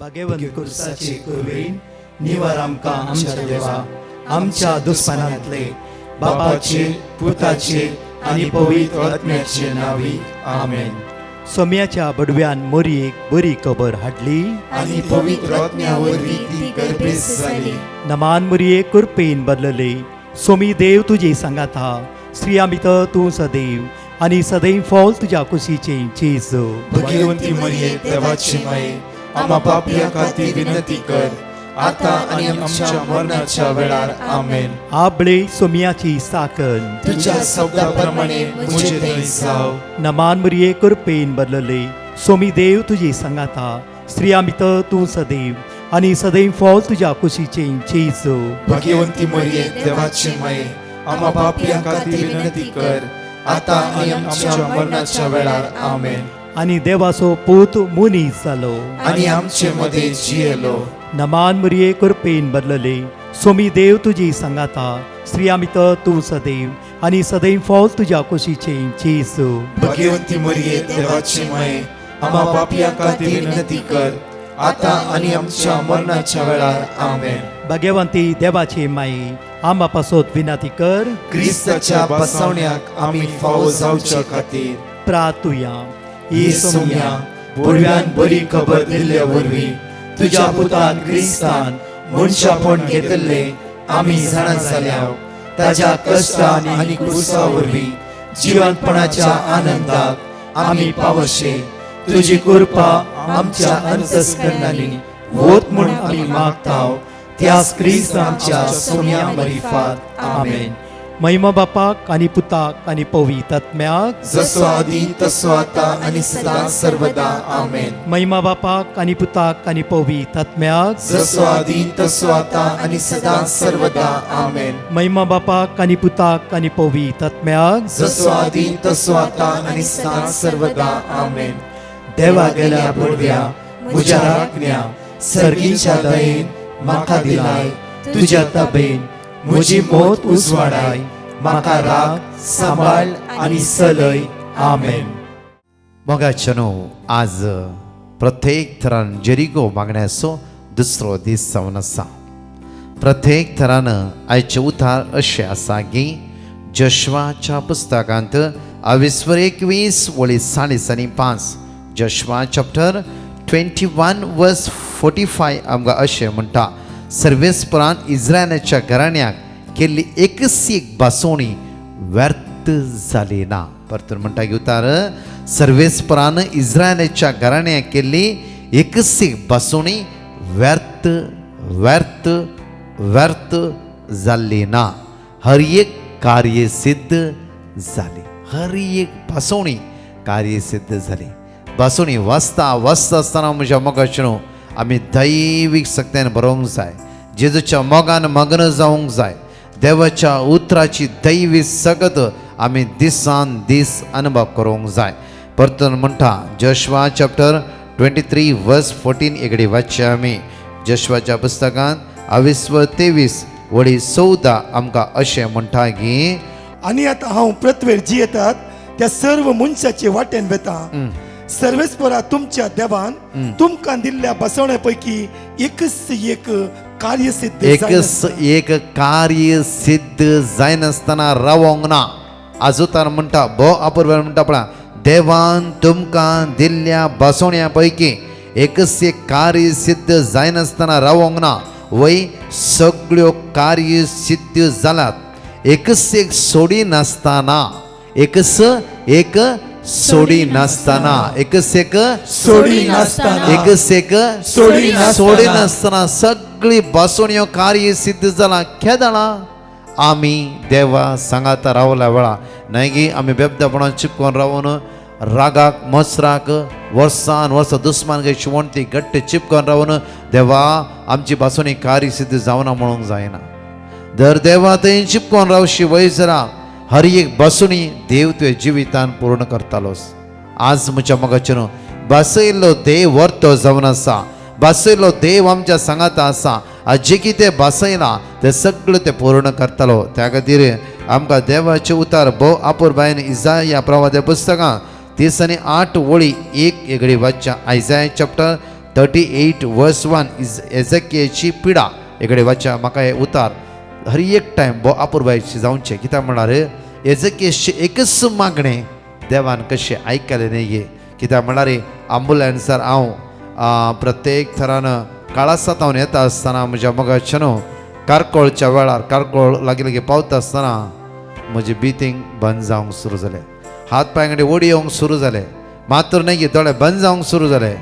भगवंत कुर्साचे कुरवेन निवार आमकां आमच्या देवा आमच्या दुस्मनांतले बापाचे पुताचे आनी पवित्र आत्म्याचे नावी आमेन. सोम्याच्या बडव्यान मोरयेक बरी खबर हाडली आनी पवित्र आत्म्या वरवीं ती गर्भेस जाली. नमान मोरये कुरपेन बदलले. सोमी देव तुजे सांगात हा. स्त्रिया भितर तूं सदैव आनी सदैव फॉल तुज्या कुशीचे चेज. भगवंती मरिये देवाची माये आम्हा पापियां खातीर विनंती कर आता आनी आमच्या मरणाच्या वेळार आमेन. आबळे सोम्याची साकन तुझ्या शब्दाप्रमाणे मुझे थंय जाव. नमान मोरये कुरपेन बदलले. सोमी देव तुजे सांगात हा. स्त्रिया भितर तूं सदैव आनी सदैव फॉल तुज्या कुशीचे चेज. भगवंती मरिये देवाची माये आम्हा पापियां खातीर विनंती कर आता आनी आमच्या मरणाच्या वेळार आमेन. आनी देवाचो पूत मुनीस जालो. आनी आमचे मध्ये जियेलो. नमान मोरये कुरपेन बदलले. सोमी देव तुजी सांगात हा. स्त्रिया भितर तूं सदैव आनी सदैव फॉल तुज्या कुशीचे चेज. भगवंती मरिये देवाची माये आम्हा पापियां खातीर विनंती कर आता आनी आमच्या मरणाच्या वेळार आमेन. भगवंती देवाचे माये आंबा पासोत विनंती कर. क्रिस्ताच्या बसवण्याक आमी फावो जावच्या खातीर प्रार्थुया. ही सोम्या बडव्यान बरी खबर दिल्ल्या वरवीं तुज्या पुतान क्रिस्तान मनशापण घेतले आमी जाणा जाल्याव ताज्या कश्टान आनी क्रुसा वरवीं जिवंतपणाच्या आनंदाक आमी पावशे. तुजी कृपा आमच्या अंतस्करणांनी वोत म्हूण आमी मागताव. त्याच क्रिस्त आमच्या सोम्या मरिफात आमेन. महिमा बापाक आनी पुताक आनी पवित्र आत्म्याक जसो आदी तसो आता आनी सदां सर्वदा आमेन. महिमा बापाक आनी पुताक आनी पवित्र आत्म्याक जसो आदी तसो आता आनी सदां सर्वदा आमेन. महिमा बापाक आनी पुताक आनी पवित्र आत्म्याक जसो आदी तसो आता आनी सदां सर्वदा आमेन. देवा गेल्या बडव्या म्हज्या राखण्या सर्गीच्या दयेन म्हाका दिलाय. तुज्या ताबेन म्हजी मोत उजवाडाय. म्हाका राख सांबाळ आनी चलय. आमेन. मोगाचनो आज प्रत्येक थरान जेरिको मागण्याचो दुसरो दीस जावन आसा. प्रत्येक थरान आयचे उतार अशें आसा की जोशवाच्या पुस्तकांत 21 वळी 5:5 जोशवा चॅप्टर 21 वर्स 45 आमकां अशें म्हणटा. सर्वेस्परान इस्रायलाच्या घराण्याक केल्ली एकच एक बासोणी व्यर्थ जाली ना. परतून म्हणटा की उतार सर्वेस्परान इस्रायलाच्या घराण्याक केल्ली एकच एक बासोणी व्यर्थ व्यर्थ व्यर्थ जाल्ली ना. हर एक कार्य सिद्ध जाली. हर एक बासोणी कार्य सिद्ध जाली. बासोणी वाजता वाजता आसतना म्हज्या मोगाचनो आमी दैवीक सक्त्यान बरोवंक जाय. जेजूच्या मोगान मग्न जावंक जाय. देवाच्या उतराची दैवी सगत आमी दिसान दीस अनुभव करूंक जाय. परतून म्हणटा जोशवा चॅप्टर 23 वर्स 14 एकडे वाचचे आमी. जोशवाच्या पुस्तकांत 23 वळी 14 आमकां अशें म्हणटा की आनी आतां हांव पृथ्वीर जियेतात त्या सर्व मनशाचे वाटेन वेता. सर्वेस्परा तुमच्या देवान तुमकां दिल्ल्या बसवण्या पैकी एकच एक कार्य सिद्ध एकच एक कार्य सिद्ध जायनासतना रावोंक ना. आजूतार म्हणटा भो अपूर्व म्हणटा पळय देवान तुमकां दिल्ल्या बसवण्या पैकी एकच एक कार्य सिद्ध जायनासतना रावोंक ना. वय सगळ्यो कार्य सिद्ध जाल्यात. एकच एक सोडी नासतना एकच एक सोडी नासतना एकच एक सोडी नासतना एकच एक सोडी नासतना सगळी बसवण्यो कार्य सिद्ध जाला. खेदाळा आमी देवा सांगाता रावल्या वेळा न्हय की आमी बेबदेपणान चिपकोन रावून रागाक मसराक वर्सान वर्स दुस्मान शिवणती घट्ट चिपकोन रावून देवा आमची बसवणी कार्य सिद्ध जावना म्हणूंक जायना. दर देवा थंय चिपकोन रावशी वयसरा हर एक बसवणी देव तुवें जिवितान पूर्ण करतालोस. आज म्हज्या मोगाचनो बसयल्लो देव वर्तो जावन आसा. बसयल्लो देव आमच्या सांगाता आसा. आज जे कितें बसयलां तें सगळें तें पूर्ण करतालो. त्या खातीर आमकां देवाचे उतार भोव अपूर्वायेन इसाया प्रवाद्या पुस्तकां 3:8 वळी 1 एगडी वाचच्या. आयजाया चॅप्टर 38 वर्स 1 इज एझेकियेलची पिडा. इकडे वाचा म्हाका हे उतार हर एक टायम बो अपुरबायची जावचे कित्याक म्हणल्यार एझेकियेलचे एकच मागणे देवान कशें आयकले न्ही गे. कित्याक म्हणल्यार आंबुलन्सार हांव प्रत्येक थरान काळासांत येता आसतना म्हज्या मोगाच्या न्हू कारकोळच्या वेळार कारकोळ लागीं पावता आसतना म्हजें बितींग बंद जावंक सुरू जालें. हात पांय कडेन ओडी येवंक सुरू जालें. मात्र न्ही दोळे बंद जावंक सुरू जाले.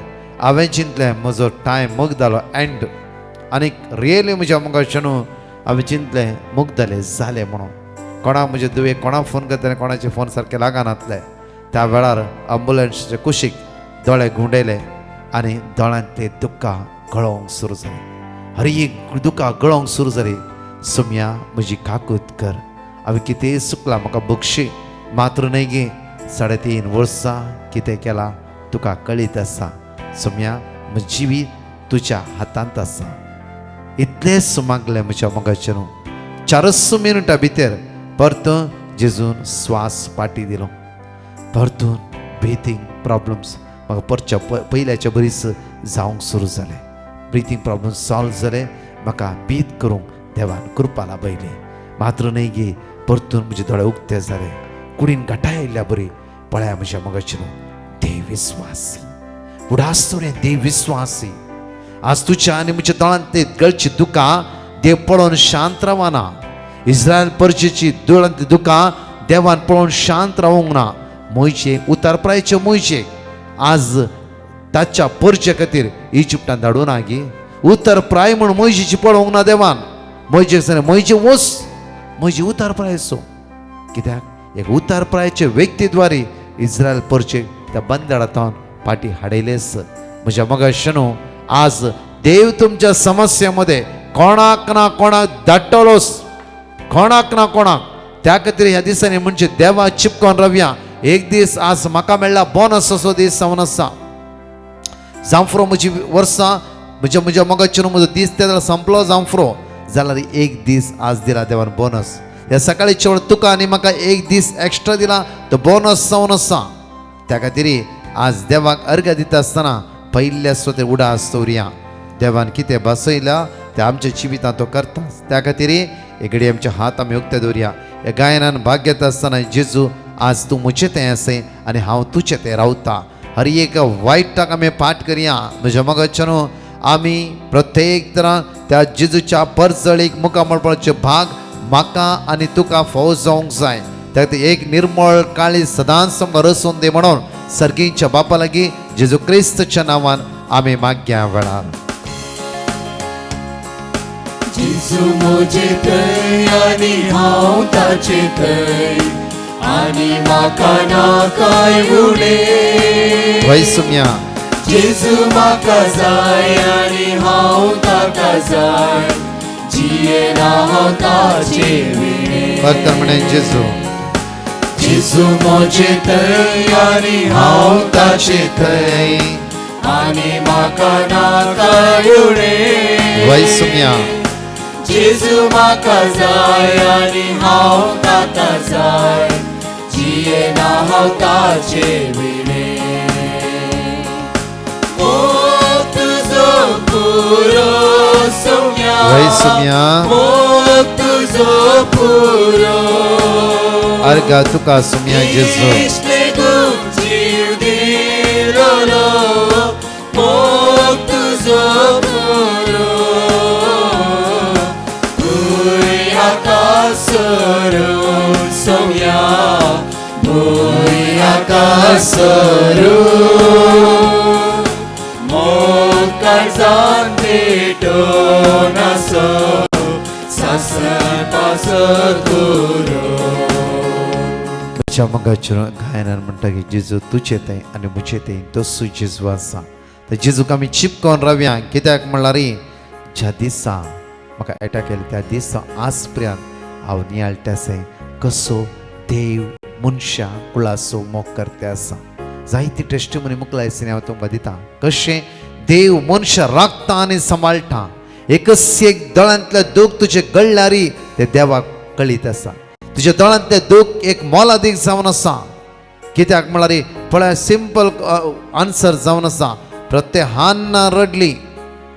हांवें चिंतलें म्हजो टायम मोग जालो एंड. आनीक रियली म्हज्या मोगाच्या न्हू हांवें चिंतलें मोग जालें म्हणून. कोणाक म्हजे दुवेक कोणाक फोन करताले कोणाचे फोन सारके लागनातले. त्या वेळार अँब्युलन्सचे कुशीक दोळे गुंडयले आनी दोळ्यांतले दुकां गळोवंक सुरू जालीं. हर एक दुकां गळोवंक सुरू जालीं. सुम्या म्हजी काकूत कर. हांवें कितें चुकलां म्हाका बक्षी. मात्र न्ही गे 3.5 वर्सां कितें केलां तुका कळीत आसा. सुम्या म्हजें जिवीत तुज्या हातांत आसा. इतलेंच मागलें म्हज्या मोगाचें न्हू. 4 मिनटां भितर परतून जेजून स्वास पाटी दिलो. परतून ब्रिथींग प्रॉब्लम्स म्हाका परच्या पयल्याच्या बरीच जावंक सुरू जालें. ब्रिथींग प्रॉब्लम्स सॉल्व जाले. म्हाका भीत करूंक देवान कृपा लाभयली. मात्र न्ही गे परतून म्हजे दोळे उक्ते जाले. कुडीन घटाय आयिल्ल्या बरी पळया म्हज्या मोगाचें न्हू देव विस्वासी उडास रे देव विस्वासी. आज तुज्या आनी म्हज्या दोळ्यांत ते गळची दुकां देव पळोवन शांत रावना. इस्रायल परचेची दोळ्यांतली दुकां देवान पळोवन शांत रावूंक ना. मोयचे उतारपरायचे मोयचे आज ताच्या परचे खातीर इजिप्टान धाडूं ना गे. उतारप्राय म्हूण मोयजेची पळोवंक ना देवान. मोयजे वस मोयजे उतारप्राय सो. कित्याक एक उतारप्रायचे व्यक्तीद्वारे इस्रायल परचे त्या बंदडांतून पाटी हाडयलेस. म्हज्या मोगाचें न्हू आज देव तुमच्या समस्येमध्ये कोणाक ना कोणाक धाडटलोस. कोणाक ना कोणाक. त्या खातीर ह्या दिसांनी म्हणजे देवा चिपकोन रावया. एक दीस आज म्हाका मेळ्ळा बोनस असो दीस जावन आसा. जांफ्रो म्हजी वर्सां म्हज्या मोगाचें म्हजो दीस ते जाल्यार संपलो जांफ्रो जाल्यार एक दीस आज दिला देवान बोनस. ह्या सकाळीच्या वेळ तुका आनी म्हाका एक दीस एक्स्ट्रा दिला तो बोनस जावन आसा. त्या खातीर आज देवाक अर्घ दिता आसतना पयल्या स्वते उडास दवरया. देवान कितें बसयला ते आमच्या जिवितांत तो करताच. त्या खातीर एक घडी आमचे हात आमी उक्ते दवरया. हे गायनान भाग घेता आसतना जेजू आज तूं म्हजें तें आसय आनी हांव तुजें तें रावता. हर एक वायटाक आमी पाठ करया. म्हज्या मोगाचें न्हू आमी प्रत्येक तरां त्या जेजूच्या परजळीक मुखामळपणाचे भाग म्हाका आनी तुका फावो जावंक जाय. त्या खातीर एक निर्मळ काळी सदांच आमकां रसून दे म्हणून सर्गीच्या बापा लागीं जेजू क्रिस्तच्या नांवान आमी मागया वेळार. जेजू मोजे थंय आनी हांव ताचे थंय आनी म्हाका ना कांय उणें. वय सुम्या जेजू म्हाका जाय आनी हांव ताका जाय. जियेना हांव ताचे विणे. परत म्हणे जेजू जेजू मोजे थंय आनी हांव ताचे थंय आनी म्हाका ना कांय उणें. वय सुम्या जेजू म्हाका जाय आनी हांव ताका जाय. जियेना हांव ताचे विणे. मोग तुजो पुरो सुम्या. वय सुम्या मोग तुजो पुरो. अर्घा तुका सुम्या जेजू. लेगून जीव दिलोलो मोग तुजो पुरो. आकाशरू सोम्या भूय आकाशरू मोग काळजांत पेटोवन आसो सासन पासत करो. म्हज्या मोगाचें गायनान म्हणटा की जेजू तुजें तें आनी म्हजें तें तसू जेजू आसा. तर जेजूक आमी चिपकोन रावया. कित्याक म्हणल्यार ज्या दिसा म्हाका एटॅक केलो त्या दिसा आज पर्यंत हांव नियाळटें कसो देव मनशा कुळाचो मोग करते आसा. जायती टेस्टिमोनी मुखलायसीन हांव तुमकां दिता कशें देव मनशा राखता आनी सांबाळटा. एकच एक दोळ्यांतले दूख तुजे गळ्ळारी ते देवाक कळीत आसा. तुज्या दोळ्यांतले दूख एक मोलादीक जावन आसा. कित्याक म्हळ्यार पळय सिंपल आन्सर जावन आसा. प्रत्येक हान्ना रडली.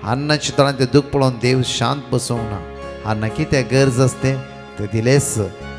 हान्नाच्या तोंडात ते दुःख पळोवन देव शांत बसोंक ना. हान्ना कितें गरज असते ते दिलेस.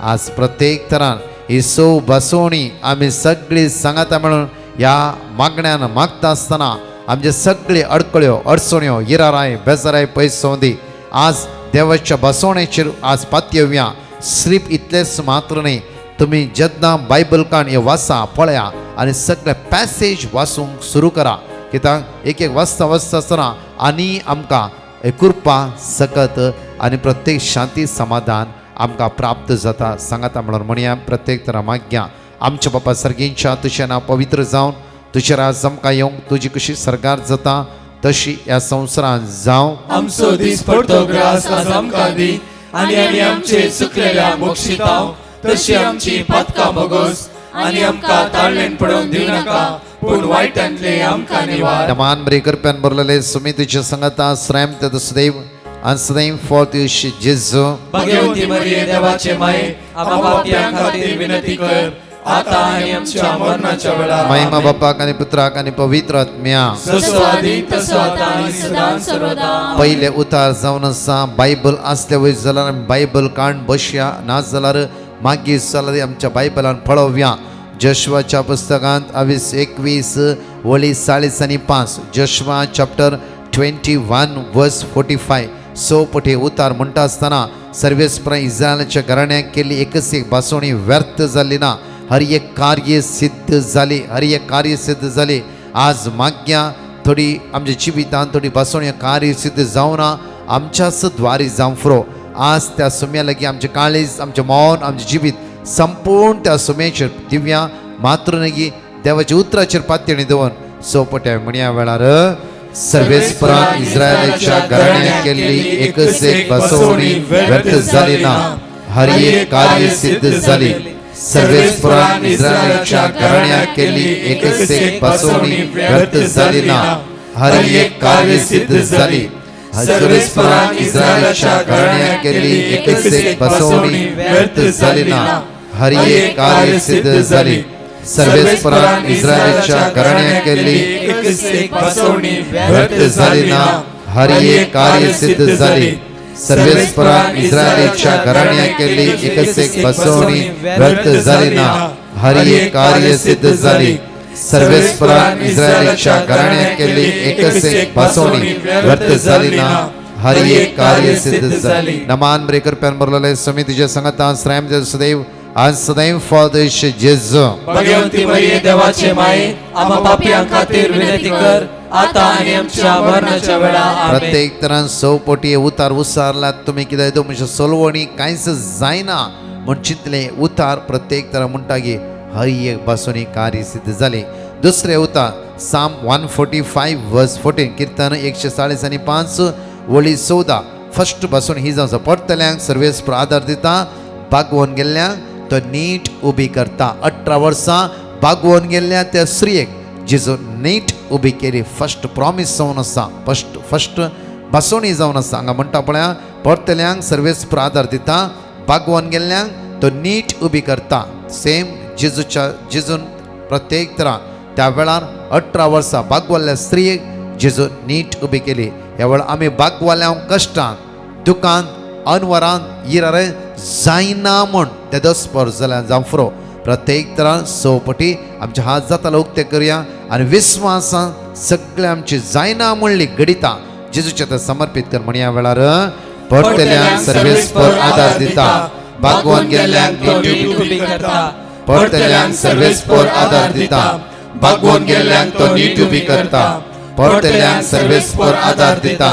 आज प्रत्येक तरान ही सौ बसोवणी आमी सगळी सांगाता मेळून ह्या मागण्यान मागता आसतना आमचे सगळे अडकळ्यो अडचण्यो इराराय बेजाराय पयस दी. आज देवाच्या बसवणेचेर आज पातयेवया. सिर्फ इतलेच मात्र न्ही, तुम्ही जेन्ना बायबल काण हे वाचा पळया आनी सगळे पॅसेज वाचूंक सुरू करा. कित्याक एक एक वाचता आसतना आनी आमकां कृपा सकत आनी प्रत्येक शांती समाधान आमकां प्राप्त जाता. सांगाता म्हणून म्हणया प्रत्येक तरा माग्या. आमच्या बापा सर्गींच्या तुझें नांव पवित्र जावन तुझे राज आमकां येवंक, तुजी कशी सरकार जाता तशी ह्या संवसारांत जावं. आमचो दीस पडतो ग्रास आज आमकां दी, आनी आमी आमचे चुकलेल्या मोक्षितांव, तशी आमची पातकां मोगोस, आनी आमकां ताळ्ळेन पडोवंक दिव नाका, पूण वायटांतले आमकां निवार. नमान बरे करप्यान बरलेले सुमी तुझे संगता श्रम ते सदैव आणि सदैव फॉर जेजू. भगवती मरिये देवाचे माये, आम्हा पापीं खातीर विनंती कर, आता आनी आमच्या मरणाच्या वेळार. महिमा बापाक आणि पुत्राक आणि पवित्र आत्म्या. जसो आदी तसो आता आनी सदां सर्वदा. पहिले उतार जावन आसा. बायबल आसल्या वयर जाल्यार आमी बायबल काण बसया, ना जाल्यार मागीर जाल्यार आमच्या बायबलान पळोवया. जशवाच्या पुस्तकांत 21 वळी 40 आनी 5. जशवा चॅप्टर 21 वर्स 45. सो पटे उतार म्हणटा आसतना सर्वेस्पर इस्रायलाच्या घराण्याक केल्ली एकच एक बसवणी व्यर्थ जाली ना. हर एक कार्य सिद्ध जाली, हर एक कार्य सिद्ध जाली. आज माग्या थोडी आमच्या जिवितांत थोडी बसवणी कार्य सिद्ध जावना, आमच्याच द्वारी जावं फुरो. आज त्या सुम्या लागीं आमचे काळीज, आमचे मौन, आमचे जिवीत संपूर्ण त्या सुम्याचेर दिव्या मात्र नगी देवाच्या उतराचेर पातयणी दवरून सोपट्या म्हणया वेळार सर्वेस्परान इस्रायलाच्या घराण्याक केल्ली एकच एक बसवणी व्यर्थ जाली ना, हर एक कार्य सिद्ध जाली. सर्वेस्परान इस्रायलाच्या घराण्याक केल्ली एकच एक बसवणी व्यर्थ जाली ना, हर एक कार्य सिद्ध जाली. सर्वेस्परान इस्रायलाच्या घराण्याक केल्ली एकच एक बसवणी व्यर्थ जाली ना, हर एक कार्य सिद्ध जाली. सर्वेस्परान इस्रायलाच्या घराण्याक केल्ली एकच एक बसवणी व्यर्थ जाली ना, हर एक कार्य सिद्ध जाली. सर्वेस्परान इस्रायलाच्या घराण्याक केल्ली एकच एक बसवणी व्यर्थ जाली ना, हर एक कार्य सिद्ध जाली. सर्वेस्परान इस्रायलाच्या घराण्याक केल्ली एकच एक बसवणी व्यर्थ जाली ना, हर एक कार्य सिद्ध जाली. नमान बरे करप्यान बरलेले समितीचे संगता श्रम ते सदैव आज सदैव फॉर जेजू. भगवती मरिये देवाचे माये, आम्हा पापीं खातीर विनंती कर, आता आनी आमच्या मरणाच्या वेळार. आमेन. प्रत्येक तरान सौपटी उतार उसारलात तुम्ही कितें तो म्हणजे सोलवणी कांयच जायना म्हण चिंतले. उतार प्रत्येक तरा म्हणटा की हर एक बसोनी कार्य सिद्ध जाली. दुसरे उतार साम 145 वर्स 14. कीर्तन 140 आनी 5 वळी 14. फर्स्ट बसून ही जावं पडतल्यांक सर्वेस्पर आदार दिता, बागवून गेल्ल्यांक तो नीट उबी करता. 18 वर्सां बागवून गेल्ल्या त्या स्त्रियेक जेजू नीट उबी केली. फर्स्ट प्रॉमिस जावन आसा, फर्स्ट बसवणी जावन आसा. हांगा म्हणटा पळया पडतल्यांक सर्वेस्पर आदार दिता, बागवून गेल्ल्यांक तो नीट उबी करता. सेम जेजून प्रत्येक तरा त्या वेळार 18 वर्सां बागवल्ल्या स्त्रियेक जेजू नीट उबी केली. ह्या वेळार आमी बागवाल्यांक कश्टान दुकान अनवरान इरारे जायना म्हण ते दसपर जाल्यार जावं फुरो. प्रत्येक तरान सौपटी आमचे हात जातालो उक्ते करया आनी विस्वासान सगळे आमची जायना म्हणली गडिता जेजूचे ते समर्पित कर. म्हणया वेळार पडतल्यांक सर्वेस्पर आदार दिता, बागवून गेल्ल्यांक नीट उबी करता. पडतल्यांक सर्वेस्पर आदार दिता, बागवून गेल्ल्यांक तो नीट उबी करता. पडतल्यांक सर्वेस्पर आदार दिता,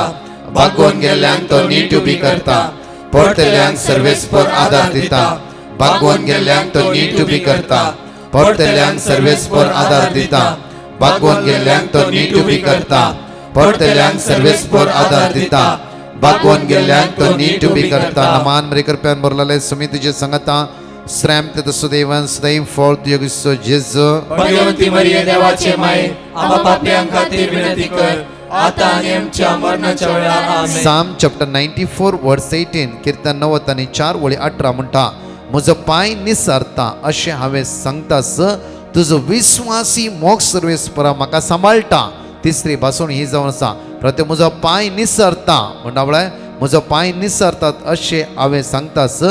बागवून गेल्ल्यांक तो नीट उबी करता. पडतल्यांक सर्वेस्पर आदार दिता, बागवून गेल्ल्यांक तो नीट उबी करता. पडतल्यांक सर्वेस्पर आदार दिता, बागवून गेल्ल्यांक तो नीट उबी करता. पडतल्यांक सर्वेस्पर आदार दिता, बागवून गेल्ल्यांक तो नीट उबी करता. नमान बरे करप्यान बरलेले समितीचे संगता श्रम ते सुदैवन सदैव फॉर जेजू. भगवती मरिये देवाचे माये, आम्हा पापीं खातीर विनंती कर, आता आनी आमच्या मरणाच्या वेळार. आमेन. साम चॅप्टर 94 वर्स 18. कीर्तन 90 आनी 4 वळी 18 म्हणटा म्हजो पांय निसारता अशें हांवें सांगतास, तुजो विस्वासी मोग सर्वेस्परा म्हाका सांबाळटा. तिसरी भासून ही जावन आसा प्रत्येक म्हजो पांय निसरता म्हणटा म्हळ्यार म्हजो पांय निसरतात अशें हांवें सांगतास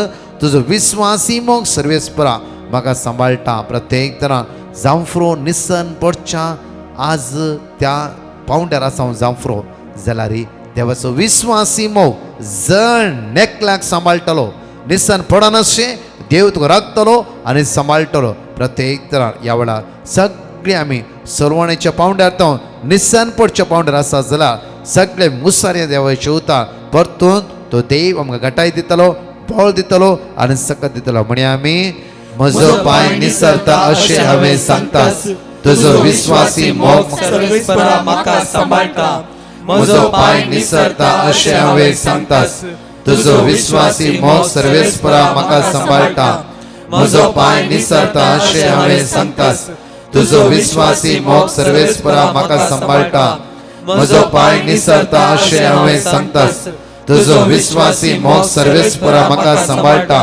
तुजो विस्वासी मोग सर्वेस्परा म्हाका सांबाळटा प्रत्येक तरां जांफ्रो निसन पडच्या आज त्या पावंड्यार आसा हांव जांफ्रो जाल्यार देवाचो विस्वासी मोग जण नेकल्याक सांबाळटलो निसन पडनाशें देव तुका राखतलो आनी सांबाळटलो प्रत्येक तरां ह्या वेळार सगळीं आमी सरवणेच्या पावंड्यार तो निसन पडच्या पावंड्यार आसा जाल्यार सगळे मुसारे देवाचे उतार परतून तो देव आमकां घटाय दितलो बळ दितलो आनी सकत दितलो म्हणे आमी म्हजो पांय निसरता अशें हांवें सांगतास तुजो विस्वासी मोग सर्वेस्परा म्हाका सांबाळटा म्हजो पांय निसरता अशें हांवें सांगतास तुजो विस्वासी मोग सर्वेस्परा म्हाका सांबाळटा म्हजो पांय निसरता अशें हांवें सांगतास तुजो विस्वासी मोग सर्वेस्परा म्हाका सांबाळटा म्हजो पांय निसरता अशें हांवें सांगतास तुजो विस्वासी मोग सर्वेस्परा म्हाका सांबाळटा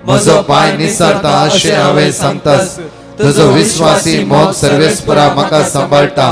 म्हजो पांय निसरता अशें हांवें सांगतास तुजो विस्वासी मोग सर्वेस्परा म्हाका सांबाळटा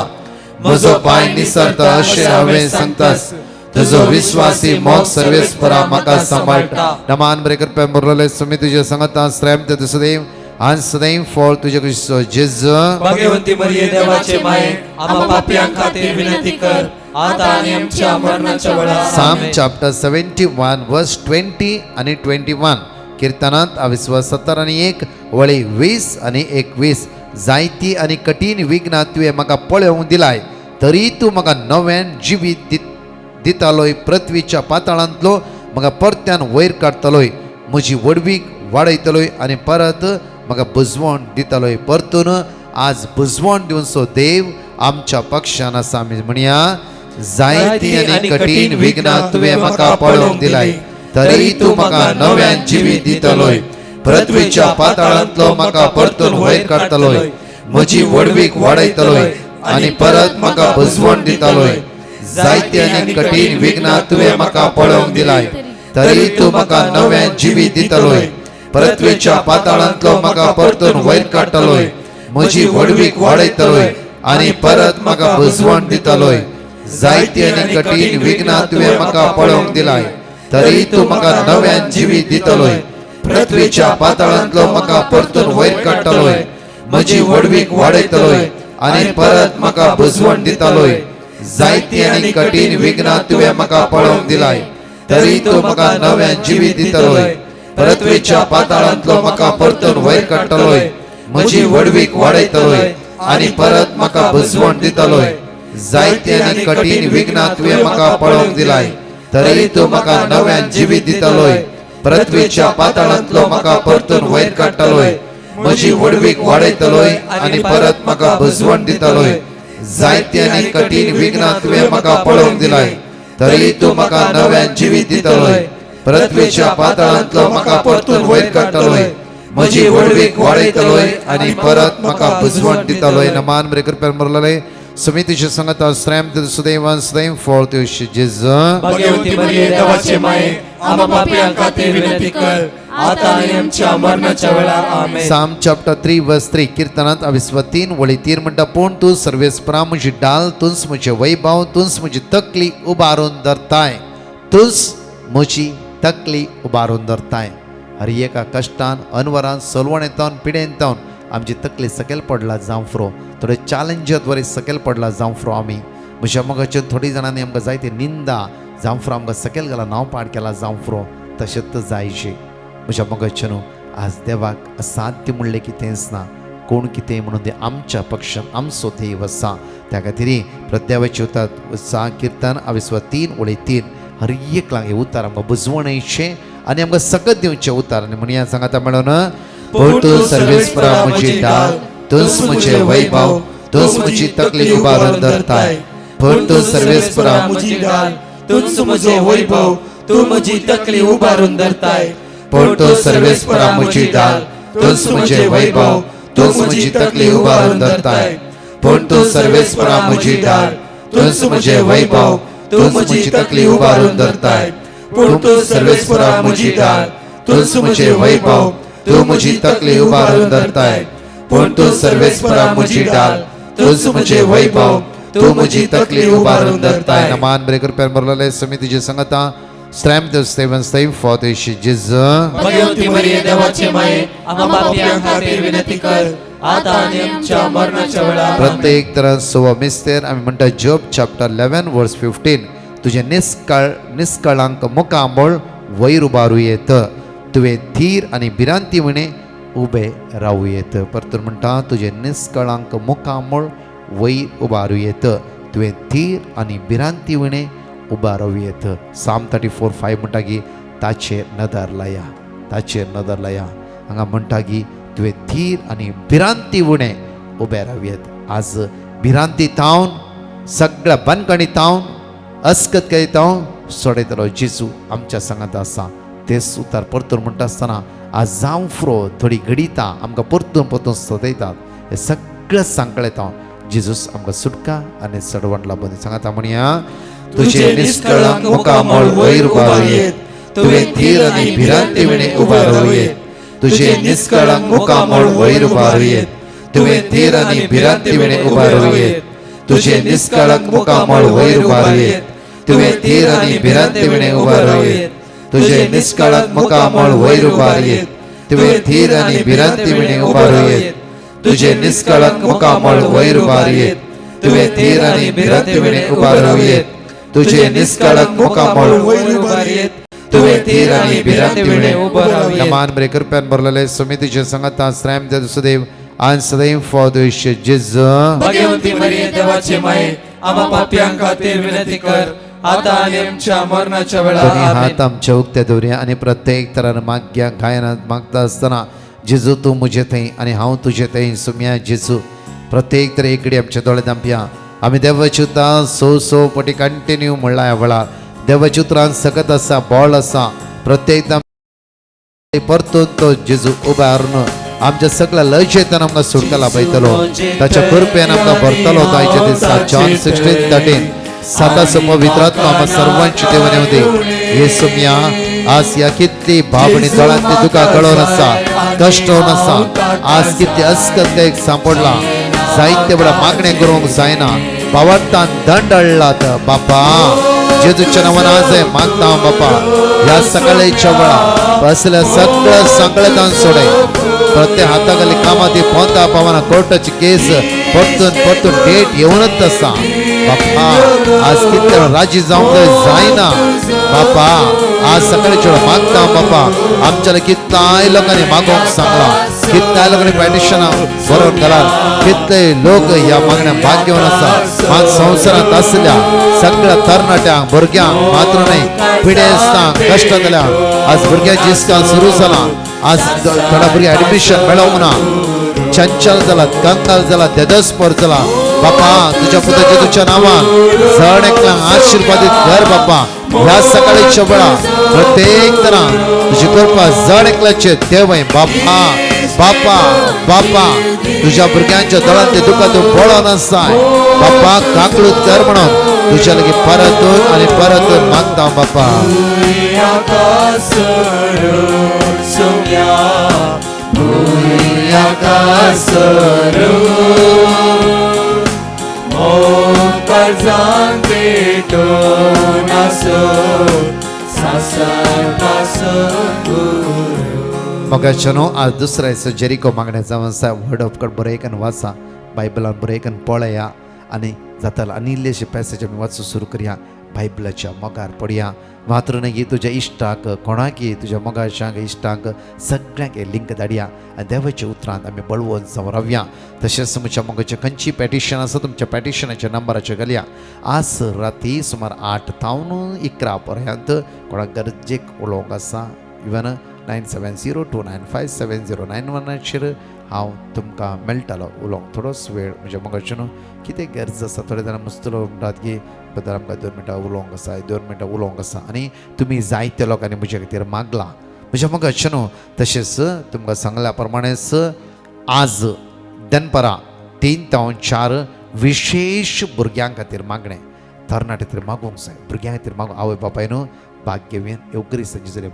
म्हजो पांय निसरता अशें हांवें सांगतास तुजो विस्वासी मोग सर्वेस्परा म्हाका सांबाळटा नमान बरें करपा मुरलेले सुमी तुजे सांगता श्रेम ते सदैव आनी सदैव फळ तुजे क्रिस्तो जेजू भाग्यवंती मरिये देवाचे माये आम्हा पापियांक खातीर विनंती कर आता आनी आमच्या मरणाच्या वेळार Psalm chapter 71 verse 20 आणि 21 कीर्तनांत 70 आणि 1 वळी 20 आणि 21 जायती आणि कठीण विघ्नां तुवें म्हाका पळोवंक दिलाय तरी तूं म्हाका नव्यान जिवीत दितालोय पृथ्वीच्या पाताळांतलो म्हाका परत्यान वयर काडतलोय म्हजी वडवीक वाडयतलोय आनी परत म्हाका बुजवण दितलोय परतून आज बुजवण दिवन सो देव आमच्या पक्षान आसा आमी म्हणया जायती आनी कठीण विघ्नां तुवें म्हाका पळोवंक दिलाय तरी तूं म्हाका नव्यान जिवीत दितलोय पृथ्वीच्या पाताळांतलो म्हाका परतून वयर काडतलोय म्हजी वडवीक वाडयतलोय आनी परत म्हाका बुजवण दितलोय जायती आनी कठीण विघ्नां तुवें म्हाका पळोवंक दिलाय तरी तूं म्हाका नव्यान जिवीत दितलोय पृथ्वीच्या पाताळांतलो म्हाका परतून वयर काडटलोय म्हजी वडवीक वाडयतलोय आनी परत म्हाका बुजवण दितलोय जायती आनी कठीण विघ्नां तुवें म्हाका पळोवंक दिलाय तरी तूं म्हाका नव्यान जिवीत दितलोय पृथ्वीच्या पाताळांतलो म्हाका परतून वयर काडटलोय म्हजी वडवीक वाडयतलोय आनी परत म्हाका बुजवण दितलोय जायती आनी कठीण विघ्नां तुवें म्हाका पळोवंक दिलाय तरी तूं म्हाका नव्यान जिवीत दितलोय पृथ्वीच्या पाताळांतलो म्हाका परतून वयर काडटलोय म्हजी वडवीक वाडयतलोय आनी परत म्हाका बुजवण दितलोय जायती आनी कठीण विघ्नां तुवें म्हाका पळोवंक दिलाय तरी तूं म्हाका नव्यान जिवीत दितलोय पृथ्वीच्या पाताळांतलो म्हाका परतून वयर काडटलोय म्हजी वडवीक वाडयतलोय आनी परत म्हाका बुजवण दितलोय जायती आनी कठीण विघ्नां तुवें म्हाका पळोवंक दिलाय तरी तूं म्हाका नव्यान जिवीत दितलोय पृथ्वीच्या पाताळांतलो म्हाका परतून वयर काडटलोय म्हजी वडवीक वाडयतलोय आनी परत म्हाका बुजवण दितलोय नमान बरें करप्यार मुरलेले समितीचे संगत श्रेम ते सदैवान सदैव फळ तुझे जेजू भाग्यवंती मरिये देवाचे माये आम्हा पापियांक खातीर विनंती कर आता आनी आमच्या मरणाच्या वेळार आमेन Psalm chapter 3 verse 3 कीर्तनांत 23 वळी 3 म्हणटा पूण तूं सर्वेस्परा म्हजी डाल तूंच म्हजें वैभव तूंच म्हजी तकली उबारून धरताय तूंच म्हजी तकली उबारून धरताय हर एका कश्टान अनवरान सलवणेतावन पिडेंतावन आमची तकली सकयल पडला जावफ्रो थोडे चॅलेंजात वरी सकयल पडला जावफ्रो आमी म्हज्या मोगाचे थोडी जाणांनी आमकां जायते निंदा जावफ्रो आमकां सकयल घाला नांव पाड केला जावफ्रो तशेंच जायचे म्हज्या मोगाचे न्हू आज देवाक असाध्य म्हणलें कितेंच ना कोण कितें म्हणून ते आमच्या पक्षान आमचो देव आसा त्या खातीर प्रत्यावाचे उतर सा कीर्तन 23 वळी 3 हर एक लाग हे उतार आमकां बुजवणेचें आनी आमकां सकत दिवचें उतार आनी म्हणया सांगाता मेळून तूं सर्वेस्परा म्हजी डाल तूंच म्हजें वैभव तूंच म्हजी तकली उबारून धरताय तूं सर्वेस्परा म्हजी डाल तूंच म्हजें वैभव तूं म्हजी तकली उबारून धरताय तूं सर्वेस्परा म्हजी डाल तूंच म्हजें वैभव तूंच म्हजी तकली उबारून धरताय तूं सर्वेस्परा म्हजी डाल तूंच म्हजें वैभव तूं म्हजी तकली उबारून धरताय तूं सर्वेस्परा म्हजी डाल तूंच म्हजें वैभव तूं म्हजी तकली उबारून धरताय तूं सर्वेस्परा म्हजी डाल तूंच म्हजें वैभव तू म्हजी तकली उबारून धरताय. नमान बरे कृपेन बरलेले समितीची संगता strength of Stephen stay for the Jesus. Bhagwati मरिये देवाचे माये आम्हा पापियां खातीर विनंती कर आता आणि आमच्या मरणाच्या वेळार. प्रत्येक तरां सवा मिस्तेर आमी म्हणटा जॉब चॅप्टर 11 वर्स 15 तुझे निष्कळंक मुखामोळ वयर उबारू येत तुवें धीर आनी भिरांती विणे उबे रावू येत. परतून म्हणटा तुझे निष्कळंक मुखामोळ वयर उबारू येत तुवें धीर आनी भिरांती विणे उबा रावू येत. साम 34:5 म्हणटा की ताचेर नदर लाया, ताचेर नदर लाया. हांगा म्हणटा की तुवें धीर आनी भिरांती विणे उबे रावू येत. आज भिरांती तावन सगळ्या बंदकणी तावन अस्कतकाय तावन सोडयतलो जेजू आमच्या सांगात आसा. तेच उतार परतून म्हणटा आसतना आज जावं फ्रो थोडी घडिता आमकां परतून परतून सदैतात. हे सगळें सांकळे तावन जेजूस आमकां सुटका आनी सडवण लाभून सांगाता म्हणया तुझे निष्कळंक मुखामोळ वयर उबारू येत तुवें धीर आनी भिरांती विणे उबा रावू येत. तुझे निष्कळंक मुखामोळ वयर उबारू येत तुवें धीर आनी भिरांती विणे उबा रावू येत. तुझे निष्कळंक मुखामोळ वयर उबारू येत तुवें धीर आनी भिरांती विणे उबा रावू येत. तुझे निष्कळंक मुखामोळ वयर उबारू येत तुवें धीर आनी भिरांती विणे उबा रावू येत. तुझे निष्कळंक मुखामोळ वयर उबारू येत तुवें धीर आनी भिरांती विणे उबा रावू येत. तुझे निष्कळंक मुखामोळ वयर उबारू येत तुवें धीर आनी भिरांती विणे उबा रावू येत. नमान बरे कृपेन बरलेले समितीचे संगता श्राम देव सदैव आन सदैव फॉर द जेजू. भगवती मरिये देवाचे माये आम्हा पापियां खातीर विनंती कर आता आणि आमच्या मरणाच्या वेळार. दोन्ही हात आमच्या उक्त्या दवरया आनी प्रत्येक तरान माग्या गायनात मागता आसतना जेजू तूं म्हजे थंय आनी हांव तुजे थंय सुम्या जेजू. प्रत्येक तरी एकडी आमच्या दोळे दांपया. आमी देवाची उतां सो पटी कंटिन्यू म्हणला ह्या वेळार देवाची उतरां सकत आसा बॉल आसा. प्रत्येक परतून तो जेजू उबा हारून आमच्या सगळ्या लयचेतन आमकां सुटका लाभयतलो. ताच्या कृपेन आमकां भरतलो. ताच्या दिसा जॉन 16:13 साता पवित्रात्मा आम्हा सर्वांची देवाने होते. हे सुम्या आज या कितली भावनी जळान ते तुका कळोन आसा कष्ट होऊन आसा. आज कितली अस्कत एक सांपडला जायते बडा मागणे करूंक जायना. पावरतान दंड हाडलात बापा जेजूच्या नांवान आज मागता बापा ह्या सकाळच्या वेळा असल्या सगळं संकळतान सोडय. प्रत्येक हाताखाली कामाती पोंता पावाना कोर्टाची केस परतून डेट येऊनच आसा बापा. आज कितले राजी जावंक जायना बापा. आज सकाळच्या वेळा मागता बापा आमच्या कितलाय लोकांनी मागोवंक सांगला. कितल्या लोकांनी पॅटिशन बरोवन घालात. कितले लोक ह्या मागण्या भाग घेवन आसा. मात संवसारांत आसल्या सगळ्या तरणाट्यांक भुरग्यांक मात्र न्हय पिडेस्तांक कश्ट जाल्या. आज भुरग्यांची इस्का सुरू जाला. आज थोड्या भुरग्यांक एडमिशन मेळोंक ना. चंचल जाला कंगाल जाला देदस्पर जाला बापा. तुझ्या पुताच्या तुझ्या नावान जण एकल्यांक आशीर्वादीत कर बापा. ह्या सकाळीच्या वेळा प्रत्येक तरां तुजी कृपा जण एकल्याचे देवय बापा बापा बापा. तुझ्या भुरग्यांच्या दोळांत ते दुखां तूं पळोवन आसाय बापा. काकळूत कर म्हणून तुझ्या लागीं परतून आनी परतून मागता बापा. मोगाचनो आज दुसरा दिसा जेरिको मागण्याचा आसा. वर्ड ऑफ गॉड बरयकन वाचा बायबलान बरयकन पळया आनी जाताला आनी इल्लेशे पॅसेज आमी वाचूं सुरू करया. बायबलाच्या मोगार पडया. मात्र न्ही तुज्या इश्टाक कोणाकी तुज्या मोगाशांक इश्टांक सगळ्यांक हे लिंक धाडया आनी देवाच्या उतरांत आमी बळवून रावया. तशेंच तुमच्या मोगाचें खंयची पॅटिशन आसा तुमच्या पॅटिशनाच्या नंबराचेर घालया. आज राती सुमार 8 तावन 11 पर्यंत कोणाक गरजेक उलोवंक आसा इवन 9702957091 हांव तुमकां मेळटलो उलोवंक थोडोच वेळ म्हणजे मोगाचें कितें गरज आसा. थोडे जाणां मुस्तलो म्हणटात की बद्दल आमकां 2 मिनटां उलोवंक आसा 2 मिनटां उलोवंक आसा आनी तुमी जायत्या लोकांनी म्हजे खातीर मागलां म्हज्या मोगाचें न्हू. तशेंच तुमकां सांगल्या प्रमाणेच आज दनपरां 3 तावन 4 विशेष भुरग्यां खातीर मागणें तरणाटे खातीर मागोवंक जाय. भुरग्यां खातीर मागोवंक आवय बापाय न्हू भाग्यवेन येवकरी सजी जाल्यार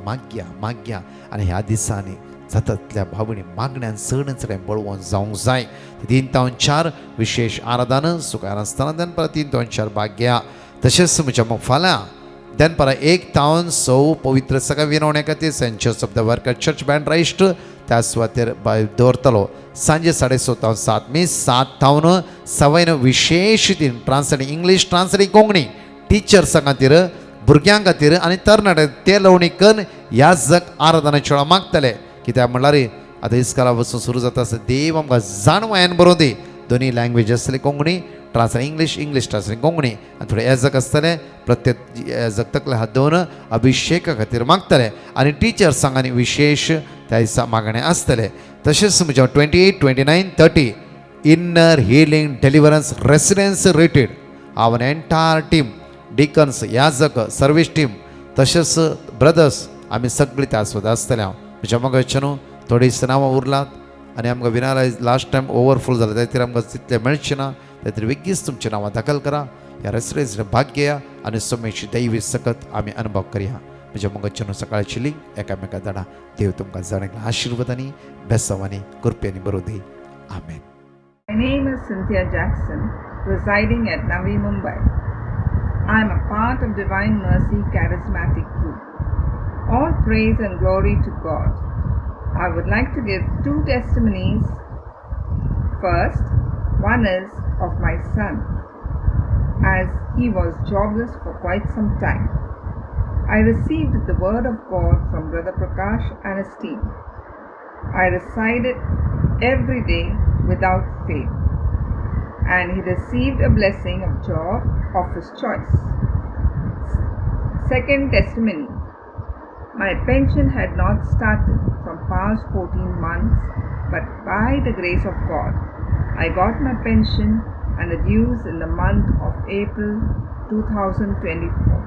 माग्या आनी ह्या दिसांनी सततल्या भावनी मागण्यान सगळें बळवून जावंक जाय 3-4 विशेष आराधना सुकार आसतना दनपारां 3-4 भाग्या तशेंच म्हज्या मग फाल्यां दनपारां 1-9 पवित्र सगळ्या विनवण्या खातीर saint Joseph the worker church बँड राइस्ट त्या सुवातेर दवरतलो सांजे 6:30 मे 7 विशेष रितीन ट्रान्सलेट इंग्लीश ट्रान्सलेट कोंकणी टिचर्सां खातीर भुरग्यां खातीर आनी तरणाटे ते लवणी करून ह्या जग आराधना मागतले कित्याक म्हणल्यार आतां इस्काला वचून सुरू जाता आसता देव आमकां जाणवायन बरोवन दी दोनी लँग्वेज आसतली Konkani translate English translate Konkani आनी थोडे एजक आसतले प्रत्येक एजक तकले हात दवरून अभिषेका खातीर मागतले आनी टिचर्सांक आनी विशेष त्या दिसा मागणे आसतले तशेंच म्हज्या 28, 29, 30 इन्नर हिलिंग डेलिव्हरन्स रेसिडेन्स रिट्रीट आवर एंटायर टीम डिकन्स याजक सर्वीस टीम तशेंच ब्रदर्स आमी सगळीं त्या सुद्दां आसतले हांव म्हज्या मगाच्या न्हू थोडीं दिसां नांवां उरलात आनी आमकां विनायज लास्ट टायम ओवरफूल जालें त्या खातीर आमकां तितलें मेळचें ना त्या खातीर बेगीच तुमचीं नांवां दाखल करा ह्या रेसिडेन्स भाग घेया आनी सोमेची दैवी सकत आमी अनुभव करया म्हज्या मगाच्या न्हू सकाळची लिंक एकामेका धाडा देव तुमकां जाणांक आशिर्वादांनी बेसांवांनी कृपेनी बरोवन दी आमेन. My name is Cynthia Jackson, residing at Navi Mumbai. I am a part of Divine Mercy Charismatic Group. All praise and glory to God. I would like to give 2 testimonies. First, one is of my son, as he was jobless for quite some time. I received the word of God from Brother Prakash and his team. I recited every day without fail, and he received a blessing of job of his choice. Second testimony, my pension had not started from past 14 months, but by the grace of God, I got my pension and the dues in the month of April 2024.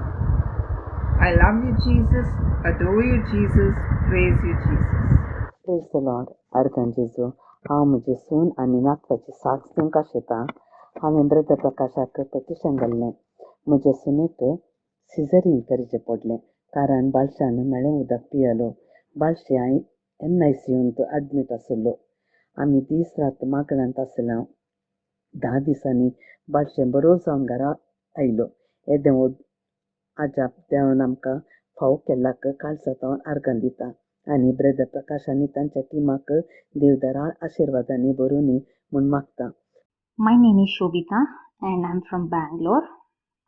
I love you, Jesus, adore you, Jesus, praise you, Jesus. Praise the lord. अर्कान जेजू हांव म्हजें सून आनी नातवाची साक्ष तुमकां शेतां. हांवें brother प्रकाशाक petition घाल्लें. म्हज्या सुनेक सिजरीन करचें पडलें कारण बाळशान मेळें उदक पियेलो. बाळशी NICUंत एडमीट आशिल्लो. आमी दीस रात मागणांत आसल्या. 10 दिसांनी बाळशें बरो जावन घरा आयलो. हे देवूळ आजाप देवान आमकां फावो केल्ल्याक काळजांत आर्गां दिता आनी ब्रदर प्रकाश आनी तांच्या टिमाक देवदाराळ आशिर्वादांनी बरोवनी म्हूण मागता. My name is Shobita and I'm from Bangalore.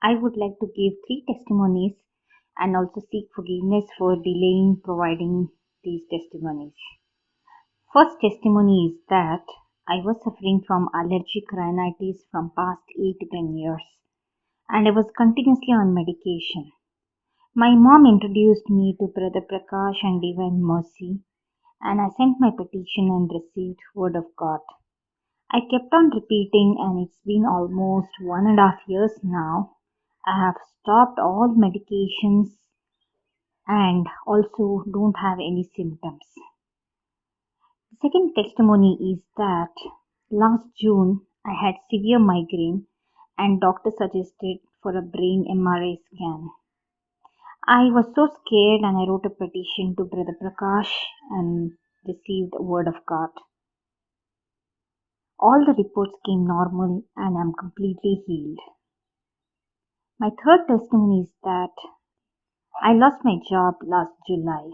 I would like to give 3 testimonies and also seek forgiveness for delaying providing these testimonies. First testimony is that I was suffering from allergic rhinitis from past 8 to 10 years and I was continuously on medication. My mom introduced me to Brother Prakash and Divine Mercy and I sent my petition and received word of God. I kept on repeating and it's been almost 1.5 years now. I have stopped all medications and also don't have any symptoms. The second testimony is that last June I had severe migraine and doctor suggested for a brain MRI scan. I was so scared and I wrote a petition to Brother Prakash and received a word of God. All the reports came normal and I'm completely healed. My third testimony is that I lost my job last July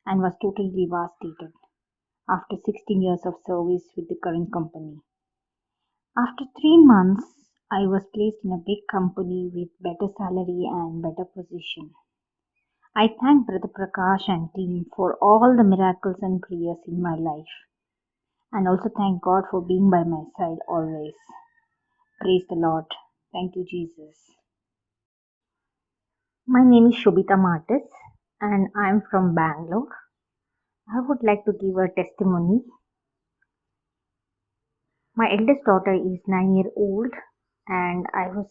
and was totally devastated after 16 years of service with the current company. After 3 months, I was placed in a big company with better salary and better position. I thank Brother Prakash and team for all the miracles and prayers in my life. And also thank God for being by my side always. Praise the Lord. Thank you, Jesus. My name is Shobita Martis and I am from Bangalore. I would like to give a testimony. My eldest daughter is 9-year-old and I was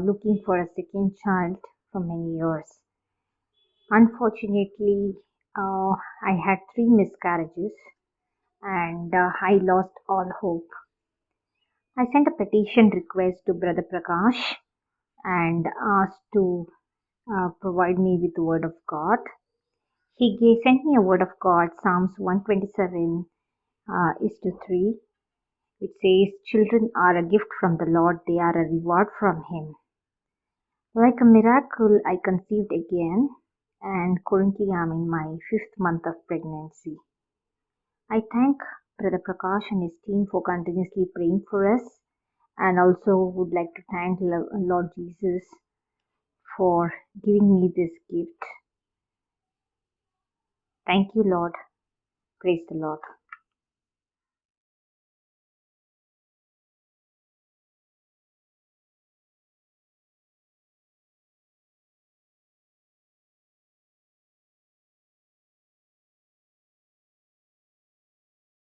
looking for a second child for many years. Unfortunately, I had 3 miscarriages and I lost all hope. I sent a petition request to Brother Prakash and asked to provide me with the word of God. sent me a word of God, Psalms 127 is to 3, which says, "Children are a gift from the Lord, they are a reward from Him." Like a miracle, I conceived again, and currently I'm in my 5th month of pregnancy. I thank Brother Prakash and his team for continuously praying for us, and also would like to thank Lord Jesus for giving me this gift. Thank you, Lord. Praise the Lord.